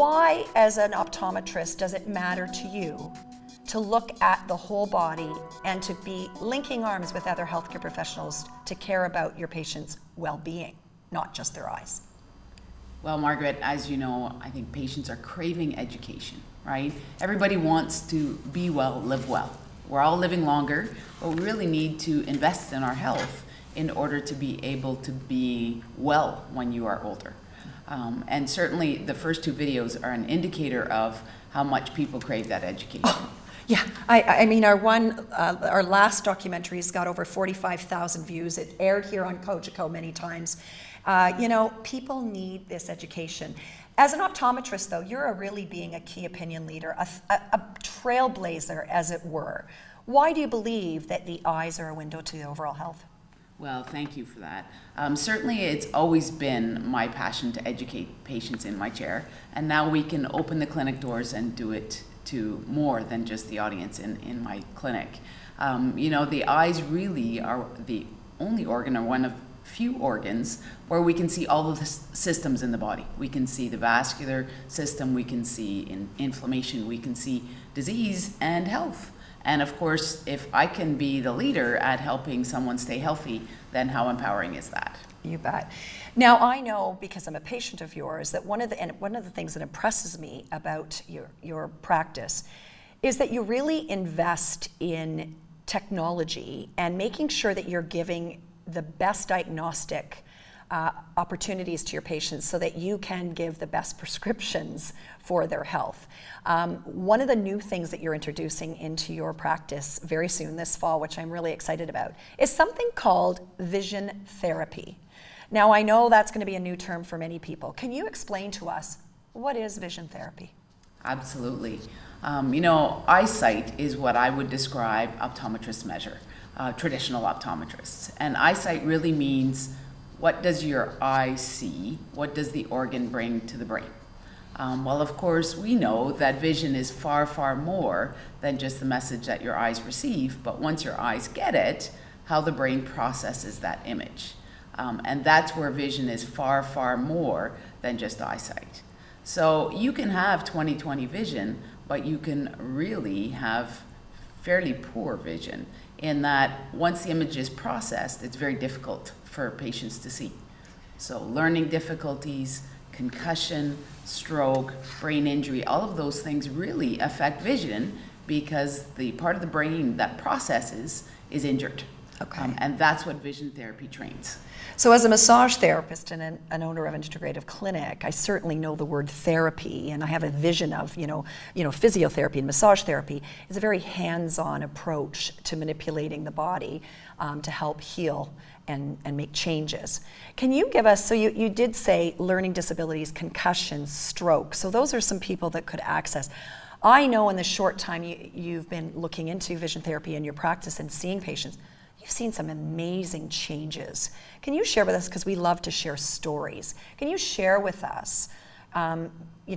Why, as an optometrist, does it matter to you to look at the whole body and to be linking arms with other healthcare professionals to care about your patients' well-being, not just their eyes? Well, Margaret, as you know, I think patients are craving education, right? Everybody wants to be well, live well. We're all living longer, but we really need to invest in our health in order to be able to be well when you are older. And certainly the first two videos are an indicator of how much people crave that education. Oh, yeah, I mean, our last documentary's got over 45,000 views. It aired here on Cogeco many times. You know, people need this education. As an optometrist, though, you're really being a key opinion leader, a trailblazer, as it were. Why do you believe that the eyes are a window to the overall health? Well, thank you for that. Certainly, it's always been my passion to educate patients in my chair, and now we can open the clinic doors and do it to more than just the audience in my clinic. You know, the eyes really are the only organ, or one of few organs, where we can see all of the systems in the body. We can see the vascular system, we can see inflammation, we can see disease and health. And of course, if I can be the leader at helping someone stay healthy, then how empowering is that? You bet. Now, I know, because I'm a patient of yours, that one of the things that impresses me about your practice is that you really invest in technology and making sure that you're giving the best diagnostic opportunities to your patients so that you can give the best prescriptions for their health. One of the new things that you're introducing into your practice very soon this fall, which I'm really excited about, is something called vision therapy. Now, I know that's going to be a new term for many people. Can you explain to us, what is vision therapy? Absolutely. You know, eyesight is what I would describe optometrists measure, traditional optometrists. And eyesight really means, what does your eye see? What does the organ bring to the brain? Well, of course, we know that vision is far, far more than just the message that your eyes receive, but once your eyes get it, how the brain processes that image. And that's where vision is far, far more than just eyesight. So you can have 20/20 vision, but you can really have fairly poor vision in that once the image is processed, it's very difficult for patients to see. So learning difficulties, concussion, stroke, brain injury, all of those things really affect vision because the part of the brain that processes is injured. Okay. And that's what vision therapy trains. So as a massage therapist and an owner of an integrative clinic, I certainly know the word therapy, and I have a vision of, you know, physiotherapy and massage therapy is a very hands-on approach to manipulating the body to help heal and make changes. Can you give us, so you did say learning disabilities, concussions, stroke, so those are some people that could access. I know in the short time you've been looking into vision therapy in your practice and seeing patients, you've seen some amazing changes. Can you share with us, because we love to share stories, can you share with us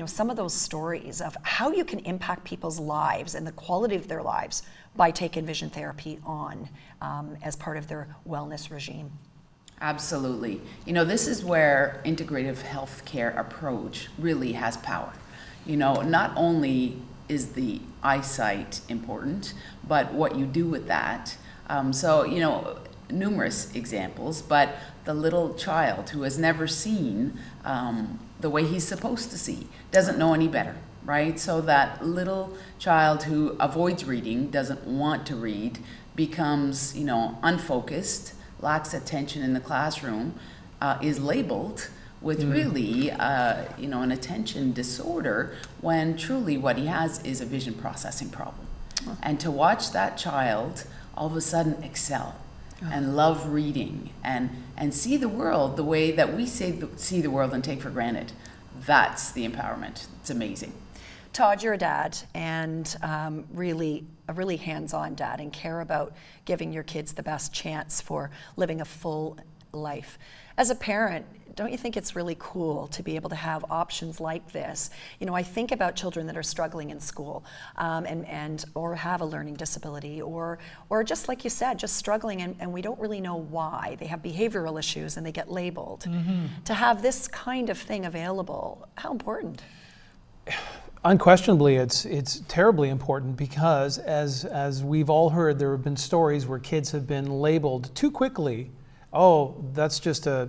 some of those stories of how you can impact people's lives and the quality of their lives by taking vision therapy on as part of their wellness regime? Absolutely. You know, this is where integrative healthcare approach really has power. You know, not only is the eyesight important, but what you do with that. So, you know, numerous examples, but the little child who has never seen the way he's supposed to see, doesn't know any better, right? So that little child who avoids reading, doesn't want to read, becomes, you know, unfocused, lacks attention in the classroom, is labeled with really, an attention disorder, when truly what he has is a vision processing problem. And to watch that child all of a sudden excel and love reading and see the world the way that we see the world and take for granted, that's the empowerment. It's amazing. Todd, you're a dad, and really a really hands-on dad, and care about giving your kids the best chance for living a full life. As a parent, don't you think it's really cool to be able to have options like this? You know, I think about children that are struggling in school or have a learning disability, or just like you said, just struggling and we don't really know why. They have behavioral issues and they get labeled. To have this kind of thing available, how important? Unquestionably, it's terribly important because, as we've all heard, there have been stories where kids have been labeled too quickly. Oh, that's just a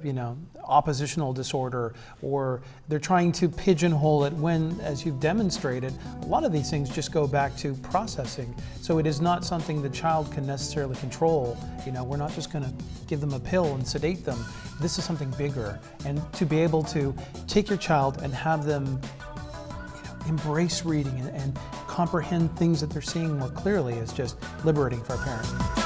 oppositional disorder, or they're trying to pigeonhole it when, as you've demonstrated, a lot of these things just go back to processing. So it is not something the child can necessarily control. We're not just going to give them a pill and sedate them. This is something bigger, and to be able to take your child and have them embrace reading and comprehend things that they're seeing more clearly is just liberating for our parents.